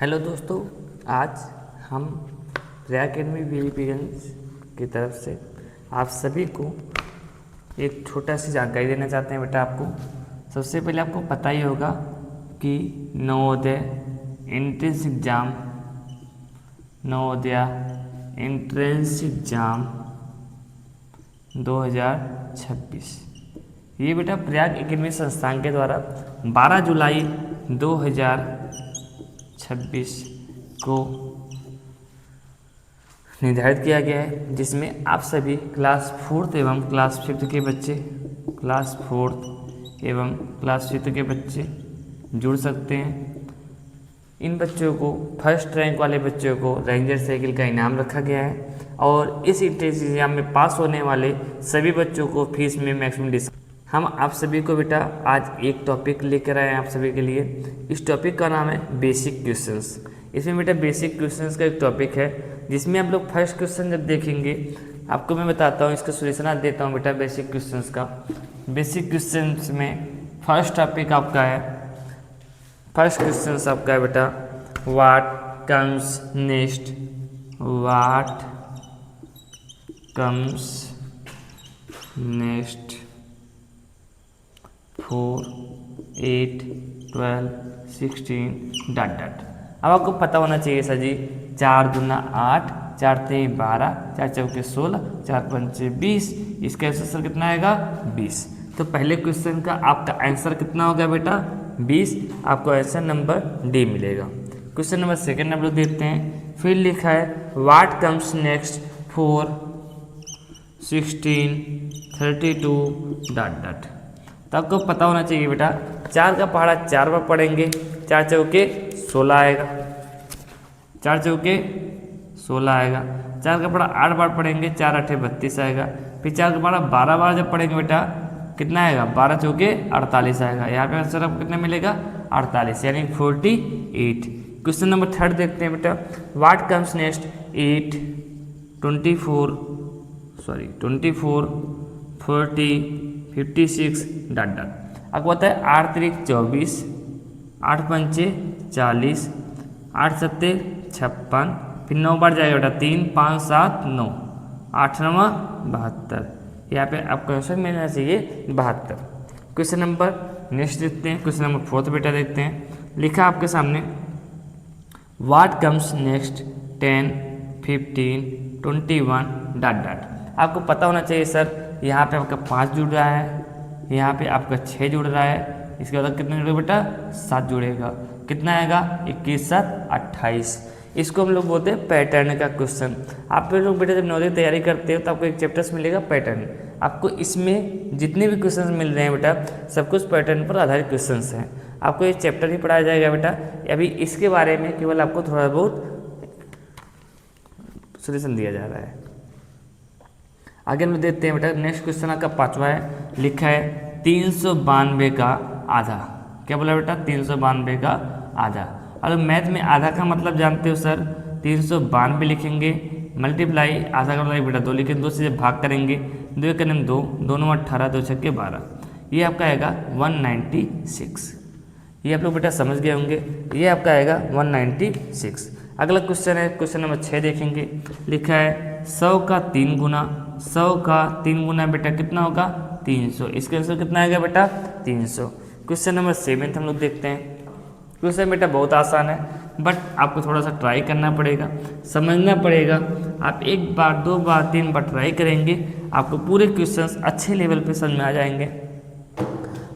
Hello दोस्तों, आज हम प्रिया अकेडमी विलिपिगंज की तरफ से आप सभी को एक छोटा सी जानकारी देना चाहते हैं। बेटा, आपको सबसे पहले आपको पता ही होगा कि नवोदय एंट्रेंस एग्ज़ाम 2026 ये बेटा प्रयाग एकेडमी संस्थान के द्वारा 12 जुलाई 2026 को निर्धारित किया गया है, जिसमें आप सभी क्लास 4th एवं क्लास 5th के बच्चे जुड़ सकते हैं। इन बच्चों को फर्स्ट रैंक वाले बच्चों को रेंजर साइकिल का इनाम रखा गया है और इस एंट्रेंस एग्जाम में पास होने वाले सभी बच्चों को फीस में मैक्सिमम डिस्काउंट। हम आप सभी को बेटा आज एक टॉपिक लेकर आए हैं आप सभी के लिए। इस टॉपिक का नाम है बेसिक क्वेश्चंस। इसमें बेटा बेसिक क्वेश्चंस का एक टॉपिक है, जिसमें आप लोग फर्स्ट क्वेश्चन जब देखेंगे आपको मैं बताता हूँ, इसका सोल्यूशन आज देता हूँ बेटा बेसिक क्वेश्चंस का। बेसिक क्वेश्चंस में फर्स्ट टॉपिक आपका है, फर्स्ट क्वेश्चन आपका है बेटा व्हाट कम्स नेक्स्ट 4, 8, 12, 16 डॉट। अब आपको पता होना चाहिए सर जी, 4 दूना 8, 4 तेई 12, 4 चौके 16, 4 पंचे 20। इसका आंसर कितना आएगा 20। तो पहले क्वेश्चन का आपका आंसर कितना होगा बेटा 20। आपको आंसर नंबर डी मिलेगा। क्वेश्चन नंबर सेकंड हम लोग देखते हैं। फिर लिखा है व्हाट कम्स नेक्स्ट 4, 16, 32 डॉट। तो आपको पता होना चाहिए बेटा 4 का पहाड़ा 4 बार पढ़ेंगे, 4 चौके 16 आएगा, 4 चौके 16 आएगा। 4 का पहाड़ा 8 बार पढ़ेंगे, 4 8 32 आएगा। फिर 4 का पहाड़ा 12 बार जब पढ़ेंगे बेटा कितना आएगा 12 चौके 48 आएगा। यहाँ पे आंसर आपको कितना मिलेगा 48 यानी 48। क्वेश्चन नंबर थर्ड देखते हैं बेटा व्हाट कम्स नेक्स्ट 8, 24, 40, 56 डॉट। आपको पता है 8 3 24, 8 पंचे 40, 8 सत्ते 56, फिर 9 बार जाएगा बेटा 3 5 7 9, 8 9 72। यहाँ पे आपका आंसर मिलना चाहिए 72। क्वेश्चन नंबर नेक्स्ट देखते हैं। क्वेश्चन नंबर 4 बेटा देखते हैं। लिखा आपके सामने व्हाट कम्स नेक्स्ट 10, 15, 21 डॉट। आपको पता होना चाहिए सर, यहाँ पे आपका 5 जुड़ रहा है, यहाँ पे आपका 6 जुड़ रहा है, इसके बाद कितना जुड़ेगा बेटा 7 जुड़ेगा। कितना आएगा 21 7 28। इसको हम लोग बोलते हैं पैटर्न का क्वेश्चन। आप लोग बेटा जब नवोदय तैयारी करते हो तो आपको एक चैप्टर्स मिलेगा पैटर्न। आपको इसमें जितने भी क्वेश्चन मिल रहे हैं बेटा सब कुछ पैटर्न पर आधारित क्वेश्चन हैं। आपको ये चैप्टर ही पढ़ाया जाएगा बेटा। अभी इसके बारे में केवल आपको थोड़ा बहुत सोल्यूशन दिया जा रहा है। आगे हम देखते हैं बेटा नेक्स्ट क्वेश्चन आपका 5वां है। लिखा है 392 का आधा। क्या बोला बेटा 392 का आधा। और मैथ में आधा का मतलब जानते हो सर, 392 लिखेंगे मल्टीप्लाई आधा का मतलब बेटा 2 लिखेंगे, 2 से जब भाग करेंगे 2 करने में 2, 2 9 18, 2 छक्के 12। ये आपका आएगा 196। ये आप लोग बेटा समझ गए होंगे। ये आपका आएगा 196। अगला क्वेश्चन है क्वेश्चन नंबर 6 देखेंगे। लिखा है 100 का 3 गुना, 100 का 3 गुना बेटा कितना होगा 300। इसका आंसर कितना आएगा बेटा 300। क्वेश्चन नंबर 7 हम लोग देखते हैं। क्वेश्चन बेटा बहुत आसान है, बट आपको थोड़ा सा ट्राई करना पड़ेगा, समझना पड़ेगा। आप 1 बार 2 बार 3 बार ट्राई करेंगे, आपको पूरे क्वेश्चंस अच्छे लेवल पे समझ में आ जाएंगे।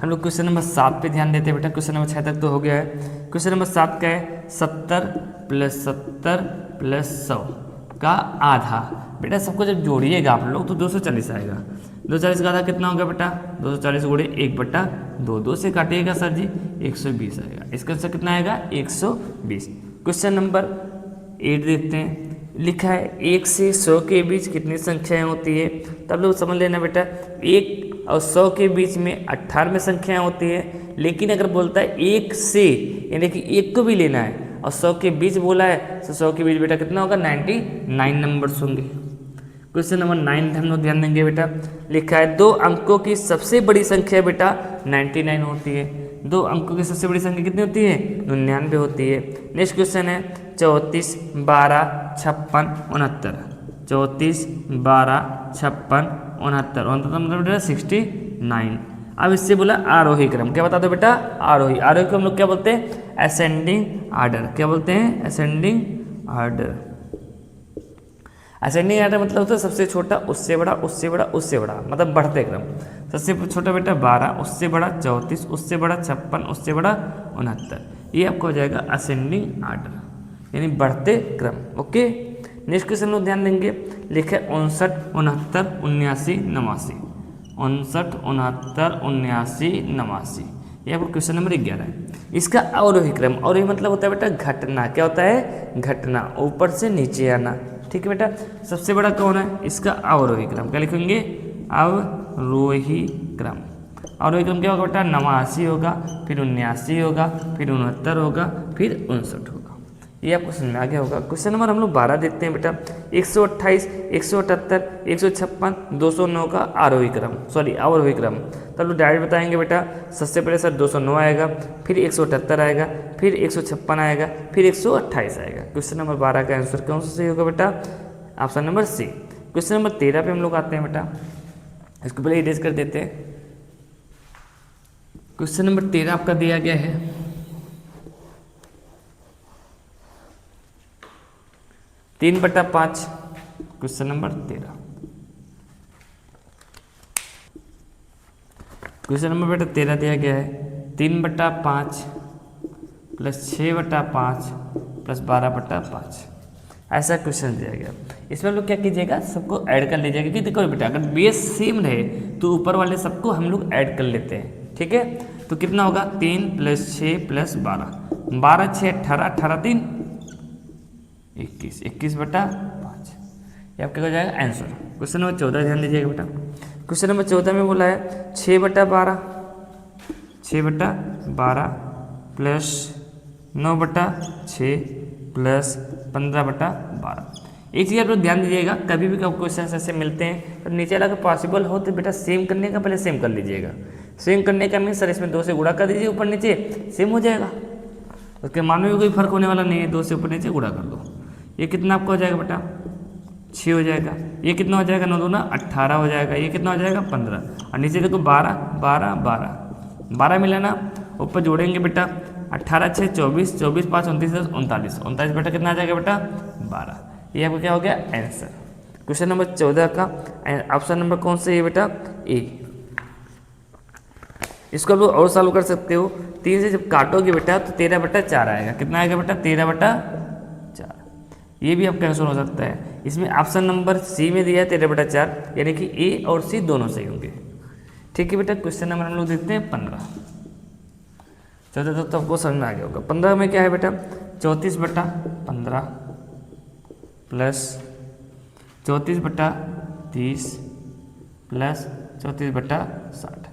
हम लोग क्वेश्चन नंबर 7 पे ध्यान देते हैं बेटा। क्वेश्चन नंबर 6 तक तो हो गया है। क्वेश्चन नंबर 7 का है 70 + 70 + 100 का आधा। बेटा सबको जब जोड़िएगा आप लोग तो 240 आएगा। 240 का आधा कितना होगा बेटा 240 गुणे 1/2, 2 से काटिएगा सर जी 120 आएगा। इसका आंसर कितना आएगा 120। क्वेश्चन नंबर 8 देखते हैं। लिखा है 1 से 100 के बीच कितनी संख्याएं होती है। तब लोग समझ लेना बेटा 1 और 100 के बीच में 98 संख्याएं होती है। लेकिन अगर बोलता है 1 से यानी कि 1 को भी लेना है और 100 के बीच बोला है तो 100 के बीच बेटा कितना होगा 99 नंबर्स होंगे। क्वेश्चन नंबर 9 हम लोग ध्यान देंगे बेटा। लिखा है 2 अंकों की सबसे बड़ी संख्या बेटा 99 होती है। दो अंकों की सबसे बड़ी संख्या कितनी होती है? 99 होती है। नेक्स्ट क्वेश्चन है 34, 12, 56, 69। 34, 12, 56, 69 मतलब 69। अब इससे बोला आरोही क्रम। क्या बता दो बेटा? आरोही। आरोही को हम लोग क्या बोलते हैं? Ascending order. क्या बोलते हैं? Ascending order. असेंडिंग आर्डर मतलब होता है सबसे छोटा, उससे बड़ा, उससे बड़ा, उससे बड़ा, मतलब बढ़ते क्रम। सबसे छोटा बेटा 12, उससे बड़ा 34, उससे बड़ा 56, उससे बड़ा 69। ये आपको हो जाएगा असेंडिंग आर्डर, यानी बढ़ते क्रम। ओके। नेक्स्ट क्वेश्चन लोग ध्यान देंगे, लिखे 59, 69, 79, 89। 59, 69, 79, 89। ये आपको क्वेश्चन नंबर 11 है। इसका अवरोही क्रम, अवरोही मतलब होता है बेटा घटना। क्या होता है? घटना, ऊपर से नीचे आना। ठीक है बेटा। सबसे बड़ा कौन है? इसका अवरोही क्रम। क्या लिखेंगे? अवरोही क्रम। अवरोही क्रम क्या होगा बेटा? 89 होगा, फिर 79 होगा, फिर 69 होगा, फिर 69 होगा। ये आपको समझ में आ गया होगा। क्वेश्चन नंबर हम लोग 12 देखते हैं बेटा। 128, 178, 156, 209 का आरोही क्रम, सॉरी अवरोही क्रम। तब लोग डायरेक्ट बताएंगे बेटा। सबसे पहले सर 209 आएगा, फिर 178 आएगा, फिर 156 आएगा, फिर 128 आएगा। क्वेश्चन नंबर 12 का आंसर कौन सा सही होगा बेटा? Option number C. Question number 13 पे हम लोग आते हैं बेटा। इसको पहले इरेज कर देते हैं। क्वेश्चन नंबर 13 आपका दिया गया है 3/5। Question number 13। क्वेश्चन नंबर बेटा 13 दिया गया है 3/5 प्लस 6/5 प्लस 12/5। ऐसा क्वेश्चन दिया गया। इसमें लोग क्या कीजिएगा, सबको ऐड कर लीजिएगा। कि देखो बेटा अगर बेस सेम रहे तो ऊपर वाले सबको हम लोग ऐड कर लेते हैं। ठीक है। तो कितना होगा? 3 + 6 + 12, 12 6 18, 18 3 21, 21/5। ये आपका हो जाएगा आंसर। क्वेश्चन नंबर 14 ध्यान दीजिएगा बेटा। क्वेश्चन नंबर 14 में बोला है 6/12, 6/12 प्लस 9/6 प्लस 15/12। एक चीज़ आप लोग ध्यान दीजिएगा, कभी भी क्वेश्चन ऐसे मिलते हैं तो नीचे वाला अगर पॉसिबल हो तो बेटा सेम करने का पहले सेम कर लीजिएगा। सेम करने का मीन सर इसमें 2 से गुणा कर दीजिए, ऊपर नीचे सेम हो जाएगा। उसके मान में भी कोई फर्क होने वाला नहीं है। 2 से ऊपर नीचे गुणा कर दो। ये कितना आपका हो जाएगा बेटा? 6 हो जाएगा। ये कितना हो जाएगा? 9 दूना 18 हो जाएगा। ये कितना हो जाएगा? 15। और नीचे देखो 12 12 12 12 मिलाना, ऊपर जोड़ेंगे बेटा 18 6 24, 24 5 29 10 39, 39 बेटा कितना आ जाएगा बेटा? 12। ये आपका क्या हो गया? आंसर। क्वेश्चन नंबर 14 का ऑप्शन नंबर कौन सा है बेटा? ए। इसको आप लोग और सॉल्व कर सकते हो। 3 से जब काटोगे बेटा तो 13/4 आएगा। कितना आएगा बेटा? 13/4। ये भी आपका आंसर हो सकता है। इसमें ऑप्शन नंबर सी में दिया है 13/4, यानी कि ए और सी दोनों सही होंगे। ठीक है बेटा। क्वेश्चन नंबर हम लोग देखते हैं 15। चलो तो आपको समझ में आ गया होगा। 15 में क्या है बेटा? 34/15 प्लस 34/30 प्लस 34/60।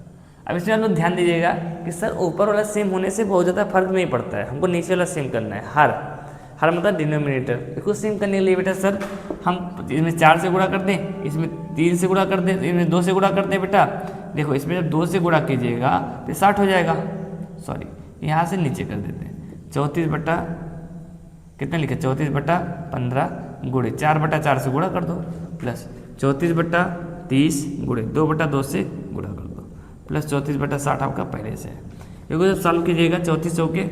अब इसमें आप लोग ध्यान दीजिएगा कि सर ऊपर वाला सेम होने से बहुत ज़्यादा फर्क नहीं पड़ता है। हमको नीचे वाला सेम करना है। हर मतलब डिनोमिनेटर। इसको सेम करने के लिए बेटा सर हम इसमें 4 से गुणा कर दें, इसमें 3 से गुणा कर दें, इसमें 2 से गुणा कर दें बेटा। देखो इसमें जब 2 से गुणा कीजिएगा तो 60 हो जाएगा। सॉरी यहाँ से नीचे कर देते हैं। 34 कितना लिखा? 34/15 गुणे 4/4 से गुणा कर दो, प्लस 34/30 गुणे 2/2 से गुणा कर दो, प्लस 34/60 आपका पहले से है। देखो जब सॉल्व कीजिएगा 34 चौके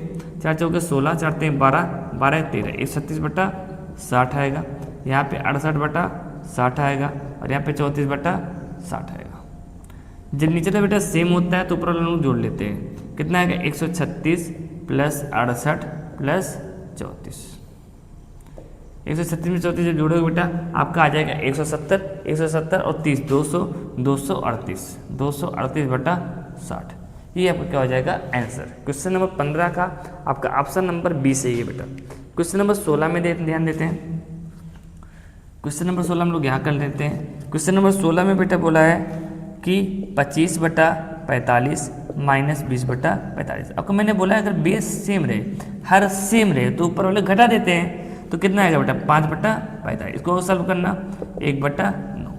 4 चौके 16, 4 3 12, 12 13, 36/60 आएगा। यहाँ पे 68/60 आएगा और यहाँ पे 34/60 आएगा। जब नीचे तो बेटा सेम होता है तो ऊपर वाला लोग जोड़ लेते हैं। कितना आएगा? 136 प्लस 68 प्लस 34। 136 में 34 जब जोड़ोगे बेटा आपका आ जाएगा 170, 170 और 30 200, 238, 238/60। ये आपका क्या हो जाएगा? आंसर। क्वेश्चन नंबर 15 का आपका ऑप्शन नंबर बी सही है बेटा। क्वेश्चन नंबर 16 में ध्यान देते हैं। क्वेश्चन नंबर 16 हम लोग यहाँ कर लेते हैं। क्वेश्चन नंबर 16 में बेटा बोला है कि 25/45 माइनस 20/45। आपको मैंने बोला है अगर बेस सेम रहे, हर सेम रहे तो ऊपर वाले घटा देते हैं। तो कितना आएगा बेटा? 5/45। इसको सॉल्व करना 1/9।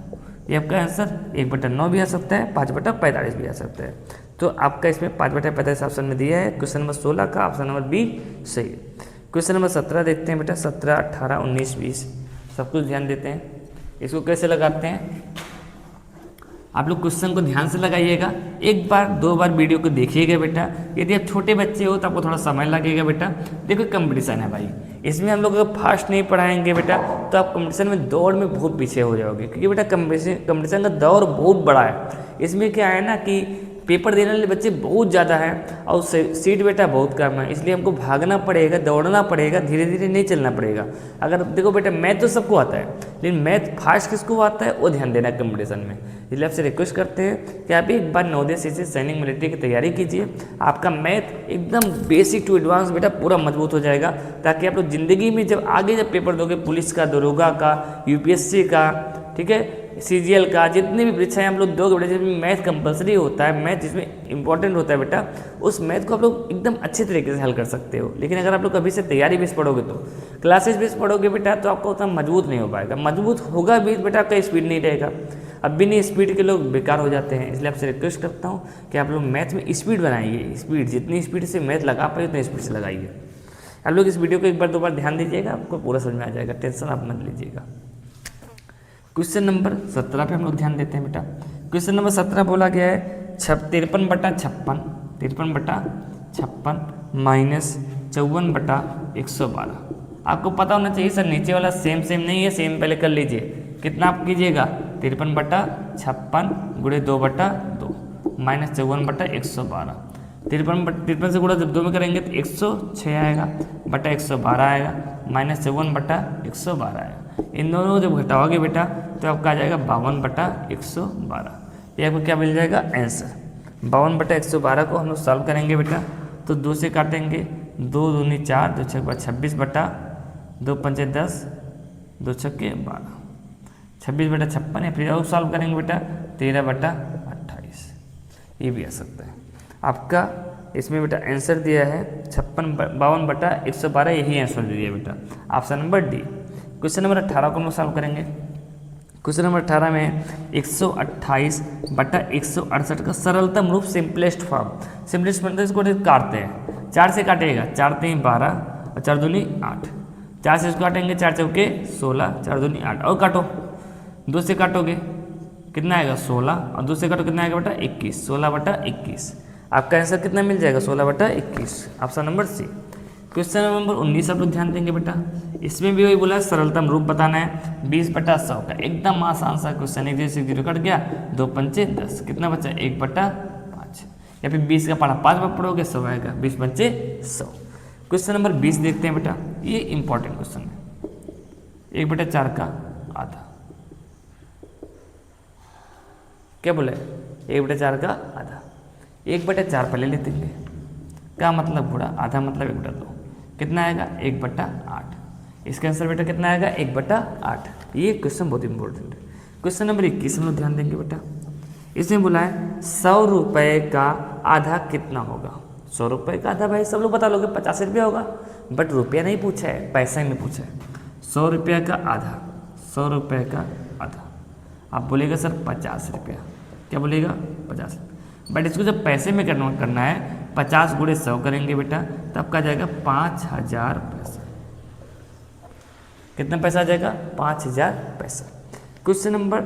ये आपका आंसर 1/9 भी आ सकता है, 5/45 भी आ सकता है। तो आपका इसमें 5/45 ऑप्शन में दिया है। क्वेश्चन नंबर 16 का ऑप्शन नंबर बी सही है। क्वेश्चन नंबर 17 देखते हैं बेटा। 17, 18, 19, 20 सब कुछ ध्यान देते हैं। इसको कैसे लगाते हैं आप लोग क्वेश्चन को ध्यान से लगाइएगा, एक बार 2 बार वीडियो को देखिएगा बेटा। यदि आप छोटे बच्चे हो तो आपको थोड़ा समय लगेगा बेटा। देखो कंपटीशन है भाई, इसमें हम लोग अगर फास्ट नहीं पढ़ाएंगे बेटा तो आप कंपटीशन में दौड़ में बहुत पीछे हो जाओगे, क्योंकि बेटा कंपटीशन का दौर बहुत बड़ा है। इसमें क्या है ना कि पेपर देने वाले बच्चे बहुत ज़्यादा हैं और सीट बेटा बहुत कम है, इसलिए हमको भागना पड़ेगा, दौड़ना पड़ेगा, धीरे धीरे नहीं चलना पड़ेगा। अगर देखो बेटा मैथ तो सबको आता है, लेकिन मैथ फास्ट किसको आता है वो ध्यान देना है कंपटीशन में। इसलिए आपसे रिक्वेस्ट करते हैं कि आप एक बार नवोदय शिक्षक सैनिक मिलिट्री की तैयारी कीजिए। आपका मैथ एकदम बेसिक टू एडवांस बेटा पूरा मजबूत हो जाएगा, ताकि आप लोग जिंदगी में जब आगे जब पेपर दोगे, पुलिस का, दरोगा का, यूपीएससी का, ठीक है, सीजीएल का, जितनी भी परीक्षाएं हम लोग दोगे बेटा, जिसमें मैथ कंपलसरी होता है, मैथ जिसमें इंपॉर्टेंट होता है बेटा, उस मैथ को आप लोग एकदम अच्छे तरीके से हल कर सकते हो। लेकिन अगर आप लोग अभी से तैयारी बेस पढ़ोगे तो क्लासेस बेस पढ़ोगे बेटा तो आपको उतना मजबूत नहीं हो पाएगा। मजबूत होगा भी बेटा आपका स्पीड नहीं रहेगा। अब बिना स्पीड के लोग बेकार हो जाते हैं। इसलिए आपसे रिक्वेस्ट करता हूँ कि आप लोग मैथ में स्पीड बनाइए, स्पीड जितनी स्पीड से मैथ लगा पाए उतनी स्पीड से लगाइए। आप लोग इस वीडियो को एक बार 2 बार ध्यान दीजिएगा, आपको पूरा समझ में आ जाएगा, टेंशन आप मत लीजिएगा। क्वेश्चन नंबर 17 पे हम लोग ध्यान देते हैं बेटा। क्वेश्चन नंबर 17 बोला गया है 53/56, 53/56 माइनस 54/112। आपको पता होना चाहिए सर नीचे वाला सेम नहीं है, सेम पहले कर लीजिए। कितना आप कीजिएगा 53/56 गुणे 2/2 माइनस 54/112। 53 से गुणा जब 2 में करेंगे तो 106 आएगा बटा 112 आएगा माइनस 54/112 आएगा। इन दोनों को जब घटाओगे बेटा तो आपका आ जाएगा 52/112। ये आपको क्या मिल जाएगा आंसर। 52/112 को हम लोग सॉल्व करेंगे बेटा तो 2 से काटेंगे, 2 दूनी 4, 2 छक्के 26/2 पंचे 10, 2 छक्के 12, 26/56 है। फिर और सॉल्व करेंगे बेटा 13/28, ये भी आ सकता है आपका। इसमें बेटा आंसर दिया है 52/112, यही आंसर दे दिया बेटा, option number D. Question number 18 को हम लोग सॉल्व करेंगे। क्वेश्चन नंबर 18 में 128/168 का सरलतम रूप सिंपलेस्ट फॉर्म, सिंपलेस्ट मतलब इसको काटते हैं, 4 से काटेगा, 4 3 12 और 4 दूनी 8, 4 से इसको काटेंगे, 4 चौके 16, 4 दूनी 8 और काटो, 2 से काटोगे कितना आएगा 16 और 2 से काटो कितना आएगा बेटा 21, 16/21। आपका आंसर कितना मिल जाएगा 16/21, option number C. Question number 19 आप लोग ध्यान देंगे बेटा। इसमें भी वही बोला सरलतम रूप बताना है 20/100 का, एकदम आसान सा क्वेश्चन। 1 0 0 कट गया, 2 पंचे 10, कितना बचा 1/5, या फिर 20 का पढ़ा 5 बार पढ़ोगे 100 आएगा, 20 पंचे 100। क्वेश्चन नंबर 20 देखते हैं बेटा, ये इंपॉर्टेंट क्वेश्चन है। 1/4 का आधा, क्या बोले 1/4 का आधा, 1/4 पहले लेते हैं, क्या मतलब पूरा, आधा मतलब 1/2, कितना आएगा 1/8। इसका आंसर बेटा कितना आएगा 1/8। ये क्वेश्चन बहुत इंपॉर्टेंट है। क्वेश्चन नंबर 21 हम लोग ध्यान देंगे बेटा। इसमें बोला है 100 रुपये का आधा कितना होगा। 100 रुपये का आधा भाई सब लोग बता लोगे 50 रुपया होगा, बट रुपया नहीं पूछा है, पैसा में पूछा है। 100 रुपये का आधा, 100 रुपये का आधा, आप बोलेगा सर 50 रुपया, क्या बोलेगा 50 रुपया, बट इसको जब पैसे में करना है 50 गुणे 100 करेंगे बेटा तो आपका जाएगा 5000 पैसा। कितना पैसा आ जाएगा 5000 पैसा। क्वेश्चन नंबर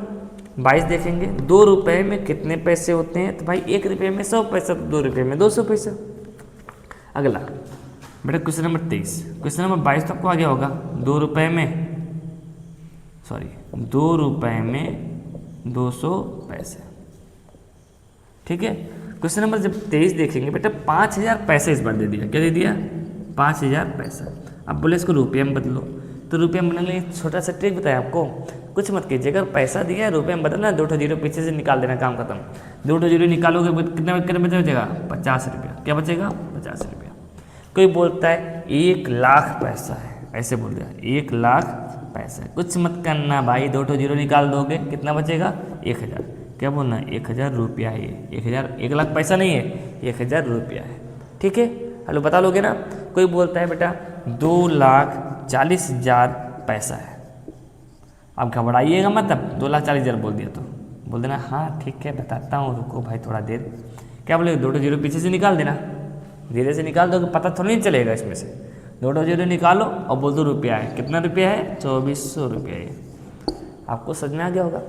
22 देखेंगे, 2 रुपये में कितने पैसे होते हैं, तो भाई 1 रुपये में 100 पैसा, तो 2 रुपये में 200 पैसा। अगला बेटा क्वेश्चन नंबर 23, क्वेश्चन नंबर 22 तो आपको आ गया होगा, 2 रुपये में 200 पैसे, ठीक है। क्वेश्चन नंबर जब 23 देखेंगे बेटा 5000 पैसे इस बार दे दिया, क्या दे दिया 5000 पैसा। अब बोले इसको रुपये में बदलो, तो रुपये में बदलने के लिए छोटा सा ट्रिक बताया आपको, कुछ मत कीजिए, अगर पैसा दिया है रुपये में बदलना, 2 0 पीछे से निकाल देना, काम खत्म। 2 0 निकालोगे कितना बचेगा 50 रुपया, क्या बचेगा 50 रुपया। कोई बोलता है 1 लाख पैसा है, ऐसे बोल दिया 1 लाख पैसा है, कुछ मत करना भाई, 2 0 निकाल दोगे कितना बचेगा 1000, क्या बोलना 1000 रुपया है, 1 लाख पैसा नहीं है 1000 रुपया है, ठीक है। हेलो बता लोगे ना। कोई बोलता है बेटा 2,40,000 पैसा है, आप घबराइएगा मतलब 2,40,000 बोल दिया तो बोल देना हाँ ठीक है बताता हूँ, रुको भाई थोड़ा देर, क्या बोले, 2 जीरो पीछे से निकाल देना, धीरे से निकाल दो, पता थोड़ा नहीं चलेगा इसमें से। 2 जीरो निकालो और बोल दो रुपया है, कितना रुपया है, 2400 रुपया है। आपको समझ में आ गया होगा।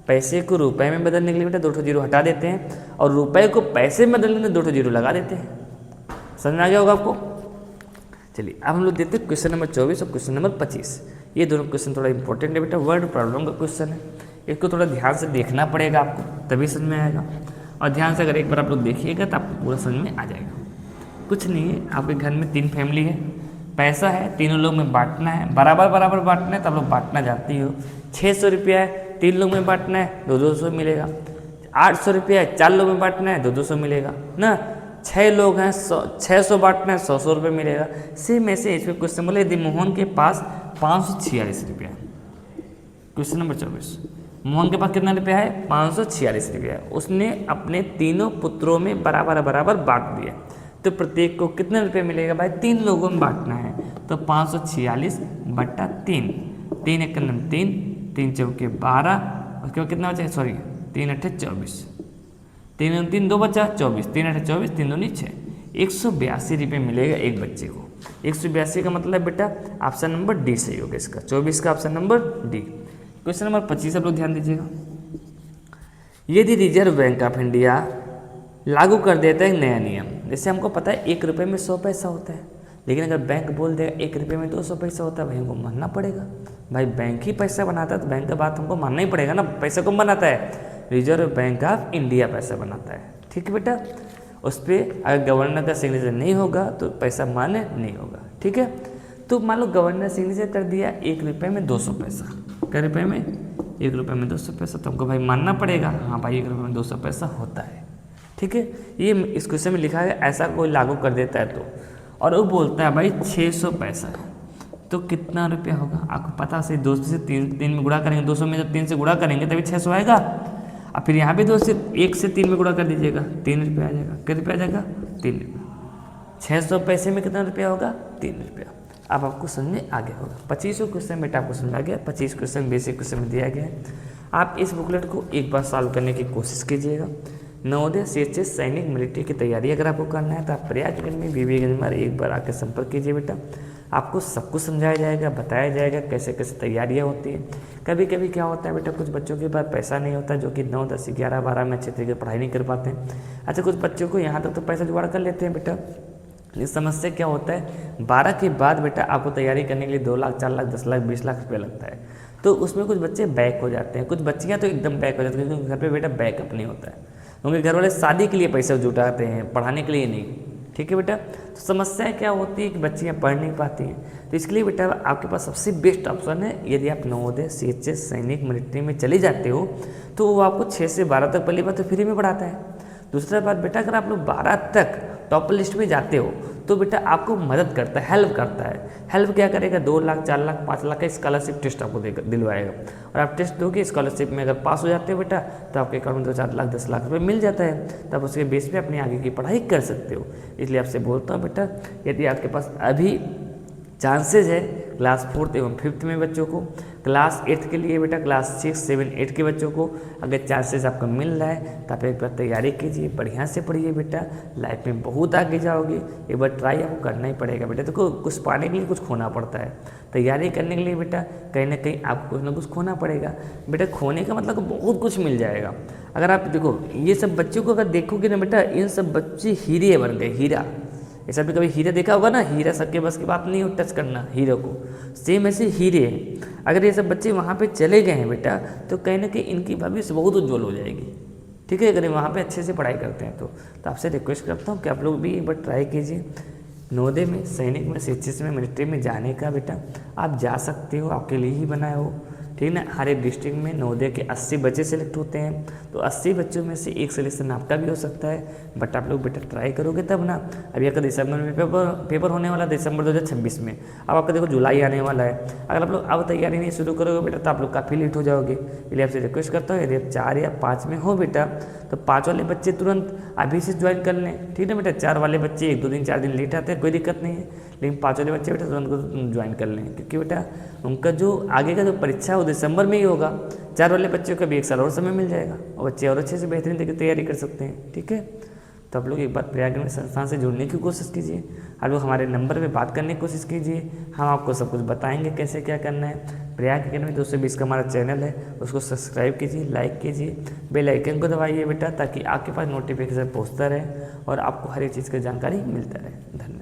पैसे को रुपए में बदलने के लिए बेटा 2 जीरो हटा देते हैं और रुपए को पैसे में बदलने के लिए 2 जीरो लगा देते हैं। समझ में आ गया होगा आपको। चलिए अब हम लोग देखते हैं क्वेश्चन नंबर 24 और क्वेश्चन नंबर 25। ये दोनों क्वेश्चन थोड़ा इंपॉर्टेंट है बेटा, वर्ड प्रॉब्लम का क्वेश्चन है, इसको थोड़ा ध्यान से देखना पड़ेगा आपको, तभी समझ में आएगा। और ध्यान से अगर एक बार आप लोग देखिएगा तो आपको पूरा समझ में आ जाएगा। कुछ नहीं है, आपके घर में 3 फैमिली है, पैसा है, तीनों लोग में बांटना है, बराबर बराबर बांटना है, तो आप लोग बांटना जानती हो। 600 रुपया है, 3 लोग में बांटना है, 200 मिलेगा। 800 रुपया है, 4 लोग में बांटना है, 200 मिलेगा ना। 6 लोग हैं, 600 बांटना है, 100 रुपये मिलेगा। सेम ऐसे इसमें क्वेश्चन बोले यदि मोहन के पास 546 रुपया है। क्वेश्चन नंबर 24, मोहन के पास कितना रुपया है, 546 रुपया है। उसने अपने तीनों पुत्रों में बराबर बराबर बांट दिया, तो प्रत्येक को कितने रुपये मिलेगा भाई, 3 लोगों में बांटना है, तो 546 बटा 3, 3 एक 3, 3 चौके 12, उसके बाद कितना बचा, सॉरी 3 अट्ठे 24, 3 3 2 बचा 24, 3 अट्ठे 24, 3 दूनी 6, 182 रुपये मिलेगा एक बच्चे को। 182 का मतलब बेटा ऑप्शन नंबर डी सही होगा इसका, 24 का option number D. Question number 25 आप लोग ध्यान दीजिएगा। यदि रिजर्व बैंक ऑफ इंडिया लागू कर देता है एक नया नियम, जैसे हमको पता है 1 रुपये में 100 पैसा होता है, लेकिन अगर बैंक बोल देगा 1 रुपये में 200 पैसा होता है, भाई हमको मानना पड़ेगा। भाई बैंक ही पैसा बनाता है तो बैंक का बात हमको मानना ही पड़ेगा ना। पैसा कौन बनाता है, रिजर्व बैंक ऑफ इंडिया पैसा बनाता है, ठीक है बेटा। उस पर अगर गवर्नर का सिग्नेचर नहीं होगा तो पैसा मान्य नहीं होगा, ठीक है। तो मान लो गवर्नर सिग्नेचर कर दिया 1 रुपये में 200 पैसा, कै रुपये में, 1 रुपये में 200 पैसा, तो हमको भाई मानना पड़ेगा, हाँ भाई 1 रुपये में 200 पैसा होता है, ठीक है। ये इस क्वेश्चन में लिखा है ऐसा कोई लागू कर देता है तो, और वो बोलता है भाई 600 पैसा है, तो कितना रुपया होगा आपको पता से 2 से 3 में गुणा करेंगे, 200 में जब 3 से गुणा करेंगे तभी 600 आएगा। और फिर यहाँ भी 2 से 1 से 3 में गुणा कर दीजिएगा, 3 रुपया आ जाएगा, कितना रुपया आ जाएगा, 3 रुपया। 600 पैसे में कितना रुपया होगा, 3 रुपया। अब आपको समझ में आ गया होगा। 25 क्वेश्चन बेटा आपको समझ आ गया। 25 क्वेश्चन बेसिक क्वेश्चन में दिया गया है। आप इस बुकलेट को एक बार सॉल्व करने की कोशिश कीजिएगा। नवोदय सीएचएस सैनिक मिलिट्री की तैयारी अगर आपको करना है तो आप प्रयागराज में बीबीगंज में एक बार आकर संपर्क कीजिए बेटा। आपको सब कुछ समझाया जाएगा, बताया जाएगा कैसे कैसे तैयारियाँ होती हैं। कभी कभी क्या होता है बेटा, कुछ बच्चों के पास पैसा नहीं होता जो कि 9, 10, 11, 12 में अच्छे तरीके से पढ़ाई नहीं कर पाते हैं। अच्छा, कुछ बच्चों को यहाँ तक तो पैसा जुगाड़ कर लेते हैं बेटा। ये समस्या क्या होता है, 12 के बाद बेटा आपको तैयारी करने के लिए 2 लाख, 4 लाख, 10 लाख, 20 लाख रुपये लगता है। तो उसमें कुछ बच्चे बैक हो जाते हैं, कुछ बच्चियाँ तो एकदम बैक हो जाती हैं क्योंकि घर पे बेटा बैकअप नहीं होता है, क्योंकि घर वाले शादी के लिए पैसा जुटाते हैं, पढ़ाने के लिए नहीं, ठीक है बेटा। तो समस्या क्या होती है कि बच्चियाँ पढ़ नहीं पाती हैं। तो इसके लिए बेटा आपके पास सबसे बेस्ट ऑप्शन है, यदि आप नवोदय सीएचएस सैनिक मिलिट्री में चले जाते हो तो वो आपको 6 से 12 तक पहली बात तो फ्री में पढ़ाता है। दूसरा बात बेटा, अगर आप लोग 12 तक टॉप लिस्ट में जाते हो तो बेटा आपको मदद करता है, हेल्प करता है। हेल्प क्या करेगा, 2 लाख, 4 लाख, 5 लाख का स्कॉलरशिप टेस्ट आपको दिलवाएगा, और आप टेस्ट दोगे, स्कॉलरशिप में अगर पास हो जाते हो बेटा तो आपके अकाउंट में 2, 4 लाख, 10 लाख रुपये मिल जाता है। तब उसके बेस पे अपनी आगे की पढ़ाई कर सकते हो। इसलिए आपसे बोलता हूँ बेटा, यदि आपके पास अभी चांसेज है क्लास 4th एवं 5th में बच्चों को, क्लास 8th के लिए बेटा, क्लास 6, 7, 8 के बच्चों को अगर चांसेस आपको मिल रहा है तो आप एक बार तैयारी कीजिए, बढ़िया से पढ़िए बेटा, लाइफ में बहुत आगे जाओगे। एक बार ट्राई आपको करना ही पड़ेगा बेटा। देखो, कुछ पाने के लिए कुछ खोना पड़ता है, तैयारी करने के लिए बेटा कहीं ना कहीं आपको कुछ ना कुछ खोना पड़ेगा बेटा। खोने का मतलब बहुत कुछ मिल जाएगा। अगर आप देखो ये सब बच्चों को अगर देखोगे ना बेटा, इन सब बच्चे हीरे बन गए, हीरा। ऐसा भी कभी हीरा देखा होगा ना, हीरा सबके बस की बात नहीं हो टच करना हीरो को, सेम ऐसे हीरे हैं। अगर ये सब बच्चे वहाँ पे चले गए हैं बेटा तो कहीं ना कहीं इनकी भविष्य बहुत उज्जवल हो जाएगी, ठीक है, अगर वहाँ पे अच्छे से पढ़ाई करते हैं तो आपसे रिक्वेस्ट करता हूँ कि आप लोग भी एक बार ट्राई कीजिए। नवोदय में, सैनिक में, सीएचएस में, मिलिट्री में जाने का बेटा आप जा सकते हो, आपके लिए ही बनाया हो, ठीक है ना। हर एक डिस्ट्रिक्ट में नवोदय के 80 बच्चे सेलेक्ट होते हैं, तो 80 बच्चों में से एक सिलेक्शन आपका भी हो सकता है। बट आप लोग बेटा ट्राई करोगे तब ना। अभी आपका दिसंबर में पेपर होने वाला है, दिसंबर 2026 में। अब आपका देखो जुलाई आने वाला है। अगर आप लोग अब तैयारी नहीं शुरू करोगे बेटा तो आप लोग काफ़ी लेट हो जाओगे। इसलिए आपसे रिक्वेस्ट करता हूँ, यदि आप 4 या 5 में हो बेटा तो 5 वाले बच्चे तुरंत अभी से ज्वाइन कर लें, ठीक है बेटा। 4 वाले बच्चे 1-2 दिन 4 दिन लेट आते हैं, कोई दिक्कत नहीं है, लेकिन 5 वाले बच्चे बेटा तुरंत ज्वाइन कर लें, क्योंकि बेटा उनका जो आगे का जो परीक्षा है वो दिसंबर में ही होगा। 4 वाले बच्चों का भी 1 साल और समय मिल जाएगा और बच्चे और अच्छे से बेहतरीन तरीके तैयारी कर सकते हैं, ठीक है। तो आप लोग एक बार प्रयाग संस्थान से जुड़ने की कोशिश कीजिए। आप लोग हमारे नंबर पे बात करने की कोशिश कीजिए, हम आपको सब कुछ बताएंगे कैसे क्या करना है। प्रयाग अकेडमी 220 का हमारा चैनल है, उसको सब्सक्राइब कीजिए, लाइक कीजिए, बेल आइकन को दबाइए बेटा, ताकि आपके पास नोटिफिकेशन पहुँचता रहे और आपको हर एक चीज़ की जानकारी मिलता रहे। धन्यवाद।